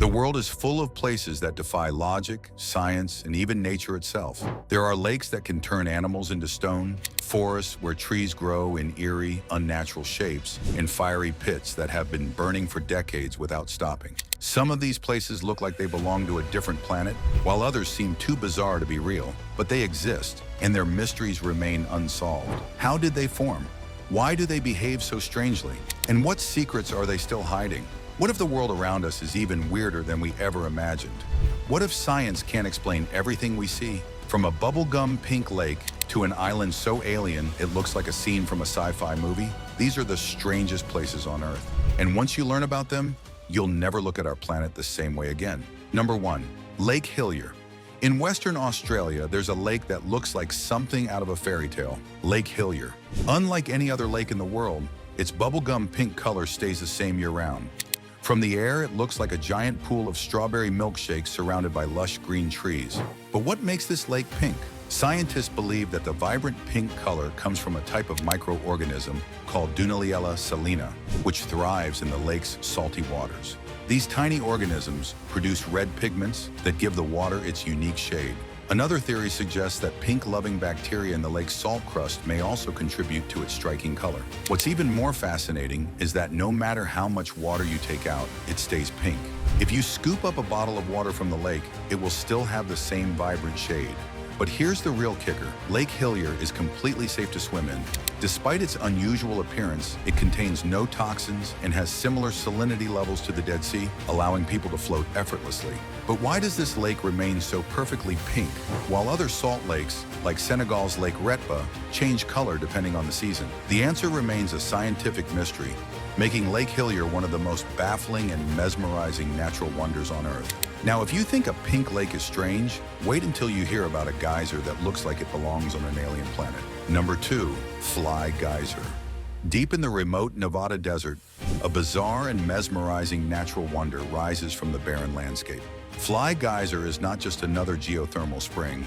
The world is full of places that defy logic, science, and even nature itself. There are lakes that can turn animals into stone, forests where trees grow in eerie, unnatural shapes, and fiery pits that have been burning for decades without stopping. Some of these places look like they belong to a different planet, while others seem too bizarre to be real. But they exist, and their mysteries remain unsolved. How did they form? Why do they behave so strangely? And what secrets are they still hiding? What if the world around us is even weirder than we ever imagined? What if science can't explain everything we see? From a bubblegum-pink lake to an island so alien it looks like a scene from a sci-fi movie, these are the strangest places on Earth. And once you learn about them, you'll never look at our planet the same way again. Number 1. Lake Hillier. In Western Australia, there's a lake that looks like something out of a fairy tale. Lake Hillier. Unlike any other lake in the world, its bubblegum-pink color stays the same year-round. From the air, it looks like a giant pool of strawberry milkshakes surrounded by lush green trees. But what makes this lake pink? Scientists believe that the vibrant pink color comes from a type of microorganism called Dunaliella salina, which thrives in the lake's salty waters. These tiny organisms produce red pigments that give the water its unique shade. Another theory suggests that pink-loving bacteria in the lake's salt crust may also contribute to its striking color. What's even more fascinating is that no matter how much water you take out, it stays pink. If you scoop up a bottle of water from the lake, it will still have the same vibrant shade. But here's the real kicker. Lake Hillier is completely safe to swim in. Despite its unusual appearance, it contains no toxins and has similar salinity levels to the Dead Sea, allowing people to float effortlessly. But why does this lake remain so perfectly pink, while other salt lakes, like Senegal's Lake Retba, change color depending on the season? The answer remains a scientific mystery, making Lake Hillier one of the most baffling and mesmerizing natural wonders on Earth. Now, if you think a pink lake is strange, wait until you hear about a geyser that looks like it belongs on an alien planet. Number 2. Fly Geyser. Deep in the remote Nevada desert, a bizarre and mesmerizing natural wonder rises from the barren landscape. Fly Geyser is not just another geothermal spring.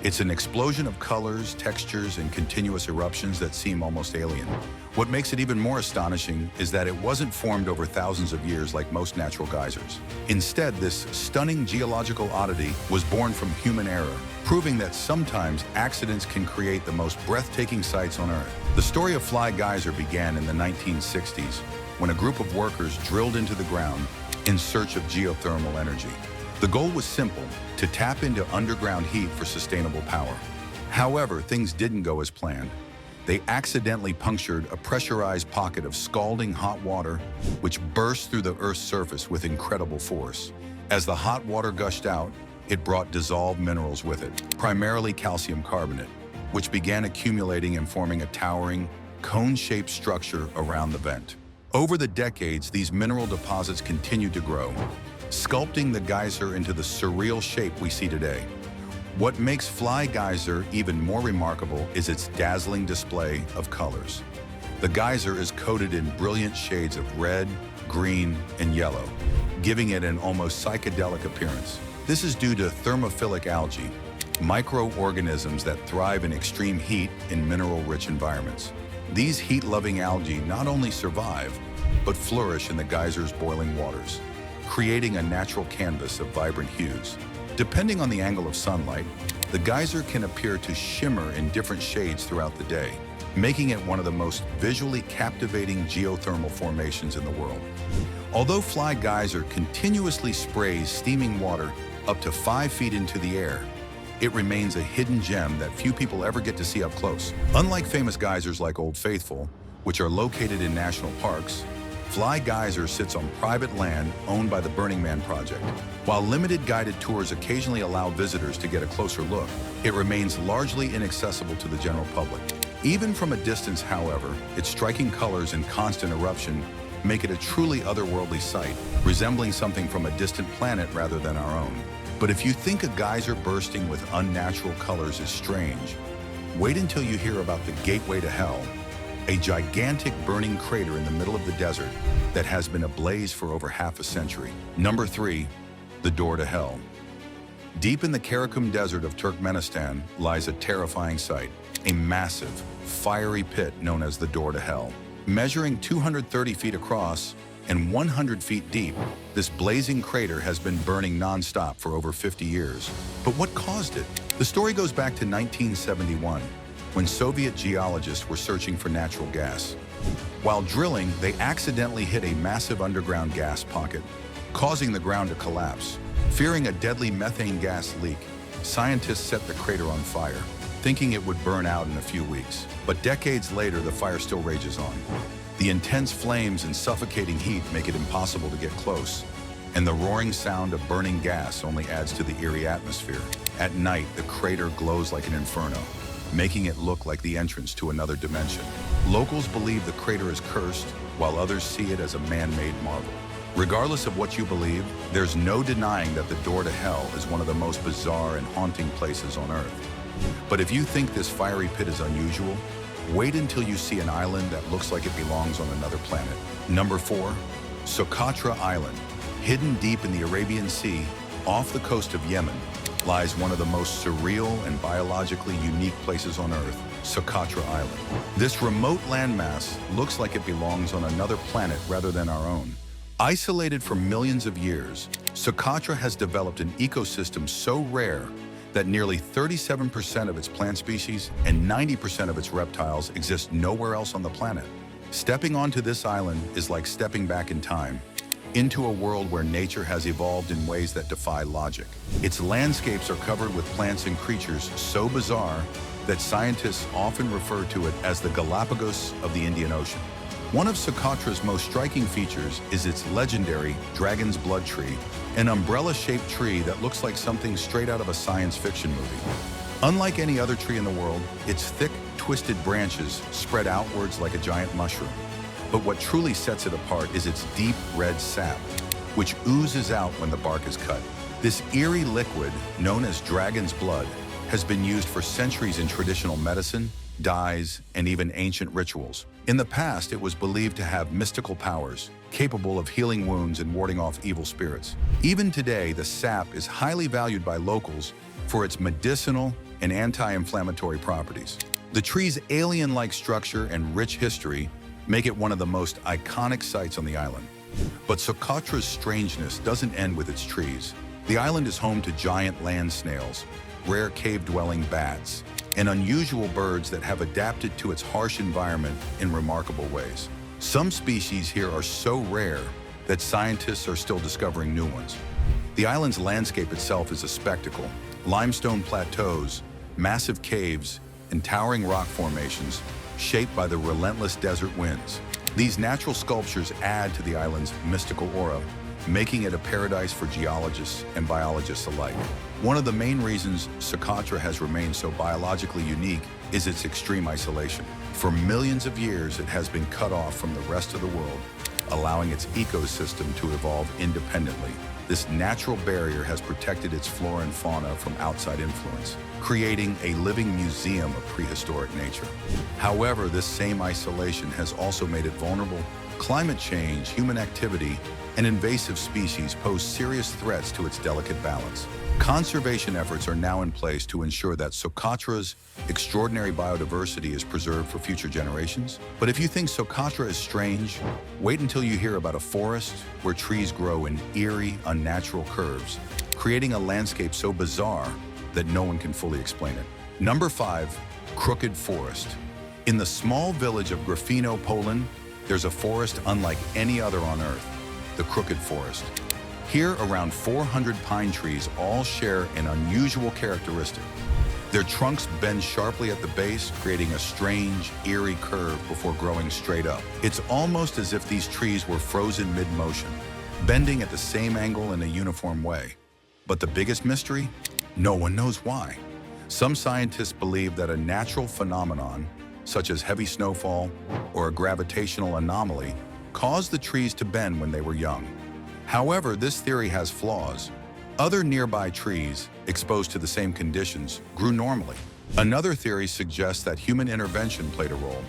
It's an explosion of colors, textures, and continuous eruptions that seem almost alien. What makes it even more astonishing is that it wasn't formed over thousands of years like most natural geysers. Instead, this stunning geological oddity was born from human error, proving that sometimes accidents can create the most breathtaking sights on Earth. The story of Fly Geyser began in the 1960s, when a group of workers drilled into the ground in search of geothermal energy. The goal was simple: to tap into underground heat for sustainable power. However, things didn't go as planned. They accidentally punctured a pressurized pocket of scalding hot water, which burst through the Earth's surface with incredible force. As the hot water gushed out, it brought dissolved minerals with it, primarily calcium carbonate, which began accumulating and forming a towering, cone-shaped structure around the vent. Over the decades, these mineral deposits continued to grow, sculpting the geyser into the surreal shape we see today. What makes Fly Geyser even more remarkable is its dazzling display of colors. The geyser is coated in brilliant shades of red, green, and yellow, giving it an almost psychedelic appearance. This is due to thermophilic algae, microorganisms that thrive in extreme heat in mineral-rich environments. These heat-loving algae not only survive, but flourish in the geyser's boiling waters, creating a natural canvas of vibrant hues. Depending on the angle of sunlight, the geyser can appear to shimmer in different shades throughout the day, making it one of the most visually captivating geothermal formations in the world. Although Fly Geyser continuously sprays steaming water up to 5 feet into the air, it remains a hidden gem that few people ever get to see up close. Unlike famous geysers like Old Faithful, which are located in national parks, Fly Geyser sits on private land owned by the Burning Man Project. While limited guided tours occasionally allow visitors to get a closer look, it remains largely inaccessible to the general public. Even from a distance, however, its striking colors and constant eruption make it a truly otherworldly sight, resembling something from a distant planet rather than our own. But if you think a geyser bursting with unnatural colors is strange, wait until you hear about the Gateway to Hell, a gigantic burning crater in the middle of the desert that has been ablaze for over half a century. Number 3, the Door to Hell. Deep in the Karakum Desert of Turkmenistan lies a terrifying sight, a massive, fiery pit known as the Door to Hell. Measuring 230 feet across, and 100 feet deep, this blazing crater has been burning non-stop for over 50 years. But what caused it? The story goes back to 1971, when Soviet geologists were searching for natural gas. While drilling, they accidentally hit a massive underground gas pocket, causing the ground to collapse. Fearing a deadly methane gas leak, scientists set the crater on fire, thinking it would burn out in a few weeks. But decades later, the fire still rages on. The intense flames and suffocating heat make it impossible to get close, and the roaring sound of burning gas only adds to the eerie atmosphere. At night, the crater glows like an inferno, making it look like the entrance to another dimension. Locals believe the crater is cursed, while others see it as a man-made marvel. Regardless of what you believe, there's no denying that the door to hell is one of the most bizarre and haunting places on Earth. But if you think this fiery pit is unusual, wait until you see an island that looks like it belongs on another planet. Number 4, Socotra Island. Hidden deep in the Arabian Sea, off the coast of Yemen, lies one of the most surreal and biologically unique places on Earth, Socotra Island. This remote landmass looks like it belongs on another planet rather than our own. Isolated for millions of years, Socotra has developed an ecosystem so rare that nearly 37% of its plant species and 90% of its reptiles exist nowhere else on the planet. Stepping onto this island is like stepping back in time, into a world where nature has evolved in ways that defy logic. Its landscapes are covered with plants and creatures so bizarre that scientists often refer to it as the Galapagos of the Indian Ocean. One of Socotra's most striking features is its legendary dragon's blood tree, an umbrella-shaped tree that looks like something straight out of a science fiction movie. Unlike any other tree in the world, its thick, twisted branches spread outwards like a giant mushroom. But what truly sets it apart is its deep red sap, which oozes out when the bark is cut. This eerie liquid, known as dragon's blood, has been used for centuries in traditional medicine, dyes, and even ancient rituals. In the past, it was believed to have mystical powers, capable of healing wounds and warding off evil spirits. Even today, the sap is highly valued by locals for its medicinal and anti-inflammatory properties. The tree's alien-like structure and rich history make it one of the most iconic sites on the island. But Socotra's strangeness doesn't end with its trees. The island is home to giant land snails, rare cave-dwelling bats, and unusual birds that have adapted to its harsh environment in remarkable ways. Some species here are so rare that scientists are still discovering new ones. The island's landscape itself is a spectacle. Limestone plateaus, massive caves, and towering rock formations shaped by the relentless desert winds. These natural sculptures add to the island's mystical aura, making it a paradise for geologists and biologists alike. One of the main reasons Socotra has remained so biologically unique is its extreme isolation. For millions of years, it has been cut off from the rest of the world, allowing its ecosystem to evolve independently. This natural barrier has protected its flora and fauna from outside influence, creating a living museum of prehistoric nature. However, this same isolation has also made it vulnerable. Climate change, human activity, and invasive species pose serious threats to its delicate balance. Conservation efforts are now in place to ensure that Socotra's extraordinary biodiversity is preserved for future generations. But if you think Socotra is strange, wait until you hear about a forest where trees grow in eerie, unnatural curves, creating a landscape so bizarre that no one can fully explain it. Number 5, Crooked Forest. In the small village of Grafino, Poland, there's a forest unlike any other on Earth, the Crooked Forest. Here, around 400 pine trees all share an unusual characteristic. Their trunks bend sharply at the base, creating a strange, eerie curve before growing straight up. It's almost as if these trees were frozen mid-motion, bending at the same angle in a uniform way. But the biggest mystery? No one knows why. Some scientists believe that a natural phenomenon, such as heavy snowfall or a gravitational anomaly, caused the trees to bend when they were young. However, this theory has flaws. Other nearby trees, exposed to the same conditions, grew normally. Another theory suggests that human intervention played a role.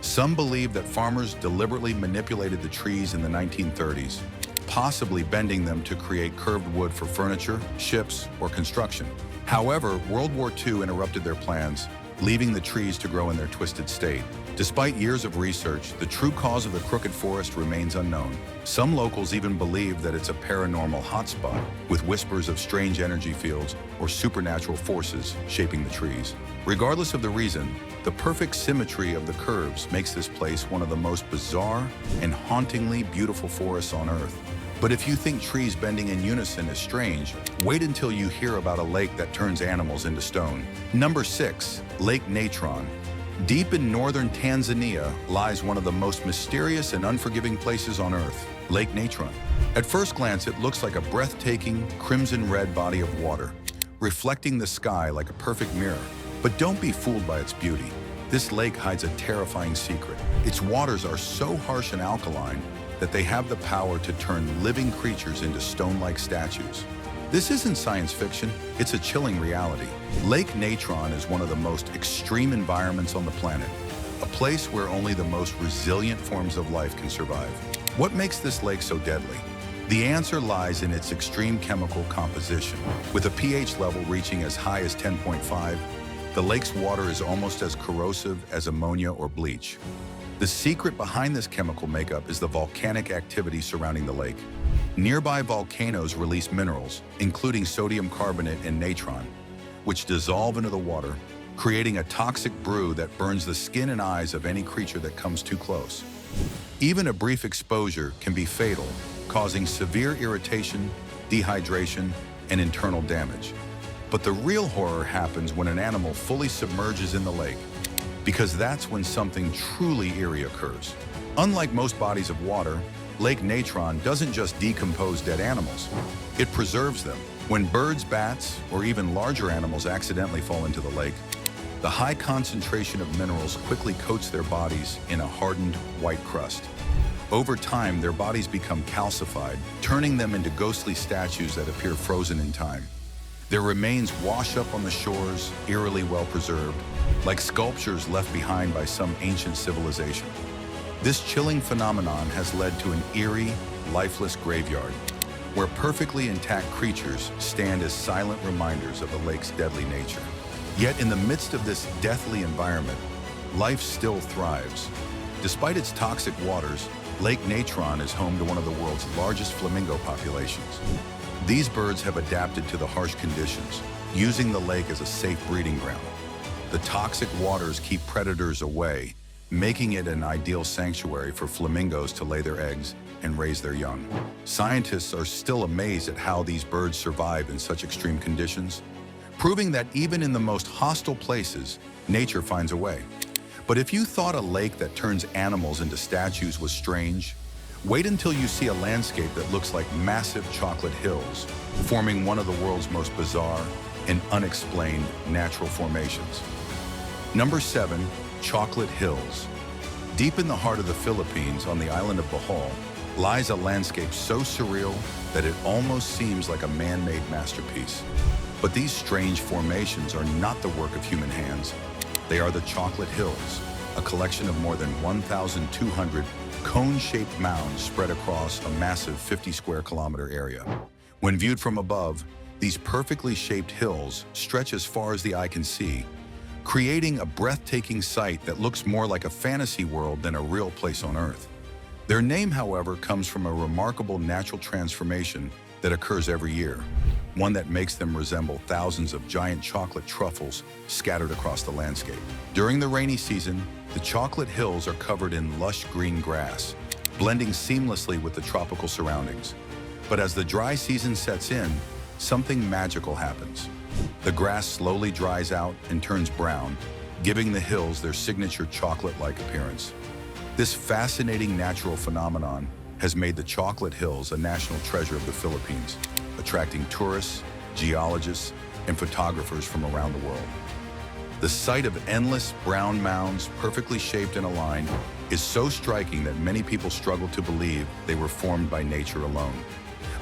Some believe that farmers deliberately manipulated the trees in the 1930s, possibly bending them to create curved wood for furniture, ships, or construction. However, World War II interrupted their plans, leaving the trees to grow in their twisted state. Despite years of research, the true cause of the crooked forest remains unknown. Some locals even believe that it's a paranormal hotspot, with whispers of strange energy fields or supernatural forces shaping the trees. Regardless of the reason, the perfect symmetry of the curves makes this place one of the most bizarre and hauntingly beautiful forests on Earth. But if you think trees bending in unison is strange, wait until you hear about a lake that turns animals into stone. Number 6, Lake Natron. Deep in northern Tanzania lies one of the most mysterious and unforgiving places on Earth, Lake Natron. At first glance, it looks like a breathtaking, crimson-red body of water, reflecting the sky like a perfect mirror. But don't be fooled by its beauty. This lake hides a terrifying secret. Its waters are so harsh and alkaline that they have the power to turn living creatures into stone-like statues. This isn't science fiction, it's a chilling reality. Lake Natron is one of the most extreme environments on the planet, a place where only the most resilient forms of life can survive. What makes this lake so deadly? The answer lies in its extreme chemical composition. With a pH level reaching as high as 10.5, the lake's water is almost as corrosive as ammonia or bleach. The secret behind this chemical makeup is the volcanic activity surrounding the lake. Nearby volcanoes release minerals, including sodium carbonate and natron, which dissolve into the water, creating a toxic brew that burns the skin and eyes of any creature that comes too close. Even a brief exposure can be fatal, causing severe irritation, dehydration, and internal damage. But the real horror happens when an animal fully submerges in the lake, because that's when something truly eerie occurs. Unlike most bodies of water, Lake Natron doesn't just decompose dead animals, it preserves them. When birds, bats, or even larger animals accidentally fall into the lake, the high concentration of minerals quickly coats their bodies in a hardened white crust. Over time, their bodies become calcified, turning them into ghostly statues that appear frozen in time. Their remains wash up on the shores, eerily well-preserved, like sculptures left behind by some ancient civilization. This chilling phenomenon has led to an eerie, lifeless graveyard, where perfectly intact creatures stand as silent reminders of the lake's deadly nature. Yet in the midst of this deathly environment, life still thrives. Despite its toxic waters, Lake Natron is home to one of the world's largest flamingo populations. These birds have adapted to the harsh conditions, using the lake as a safe breeding ground. The toxic waters keep predators away, making it an ideal sanctuary for flamingos to lay their eggs and raise their young. Scientists are still amazed at how these birds survive in such extreme conditions, proving that even in the most hostile places, nature finds a way. But if you thought a lake that turns animals into statues was strange, wait until you see a landscape that looks like massive chocolate hills, forming one of the world's most bizarre and unexplained natural formations. Number 7, Chocolate Hills. Deep in the heart of the Philippines, on the island of Bohol, lies a landscape so surreal that it almost seems like a man-made masterpiece. But these strange formations are not the work of human hands. They are the Chocolate Hills, a collection of more than 1,200 cone-shaped mounds spread across a massive 50-square-kilometer area. When viewed from above, these perfectly shaped hills stretch as far as the eye can see, creating a breathtaking sight that looks more like a fantasy world than a real place on Earth. Their name, however, comes from a remarkable natural transformation that occurs every year, one that makes them resemble thousands of giant chocolate truffles scattered across the landscape. During the rainy season, the Chocolate Hills are covered in lush green grass, blending seamlessly with the tropical surroundings. But as the dry season sets in, something magical happens. The grass slowly dries out and turns brown, giving the hills their signature chocolate-like appearance. This fascinating natural phenomenon has made the Chocolate Hills a national treasure of the Philippines, attracting tourists, geologists, and photographers from around the world. The sight of endless brown mounds, perfectly shaped and aligned, is so striking that many people struggle to believe they were formed by nature alone.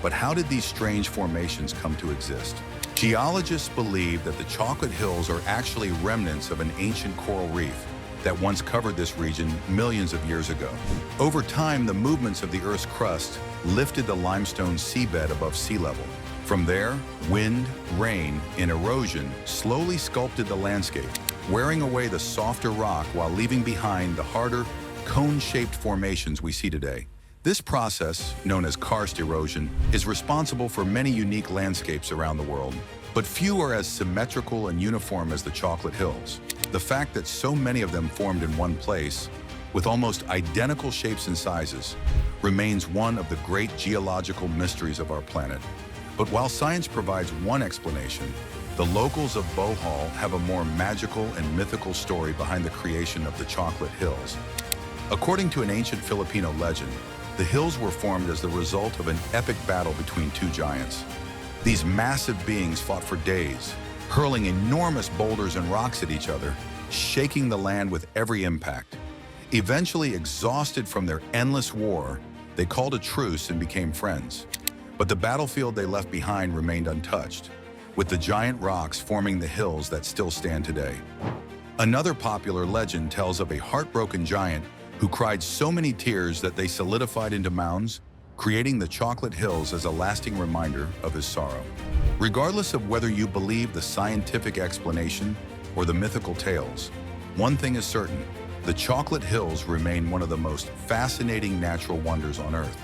But how did these strange formations come to exist? Geologists believe that the Chocolate Hills are actually remnants of an ancient coral reef that once covered this region millions of years ago. Over time, the movements of the Earth's crust lifted the limestone seabed above sea level. From there, wind, rain, and erosion slowly sculpted the landscape, wearing away the softer rock while leaving behind the harder, cone-shaped formations we see today. This process, known as karst erosion, is responsible for many unique landscapes around the world, but few are as symmetrical and uniform as the Chocolate Hills. The fact that so many of them formed in one place, with almost identical shapes and sizes, remains one of the great geological mysteries of our planet. But while science provides one explanation, the locals of Bohol have a more magical and mythical story behind the creation of the Chocolate Hills. According to an ancient Filipino legend, the hills were formed as the result of an epic battle between two giants. These massive beings fought for days, hurling enormous boulders and rocks at each other, shaking the land with every impact. Eventually exhausted from their endless war, they called a truce and became friends. But the battlefield they left behind remained untouched, with the giant rocks forming the hills that still stand today. Another popular legend tells of a heartbroken giant who cried so many tears that they solidified into mounds, creating the Chocolate Hills as a lasting reminder of his sorrow. Regardless of whether you believe the scientific explanation or the mythical tales, one thing is certain: the Chocolate Hills remain one of the most fascinating natural wonders on Earth.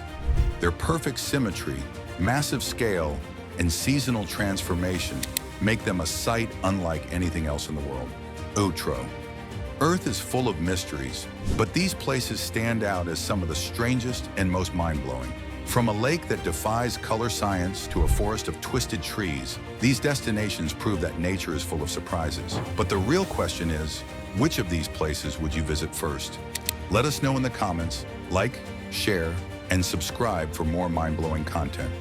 Their perfect symmetry, massive scale, and seasonal transformation make them a sight unlike anything else in the world. Outro. Earth is full of mysteries, but these places stand out as some of the strangest and most mind-blowing. From a lake that defies color science to a forest of twisted trees, these destinations prove that nature is full of surprises. But the real question is, which of these places would you visit first? Let us know in the comments, like, share, and subscribe for more mind-blowing content.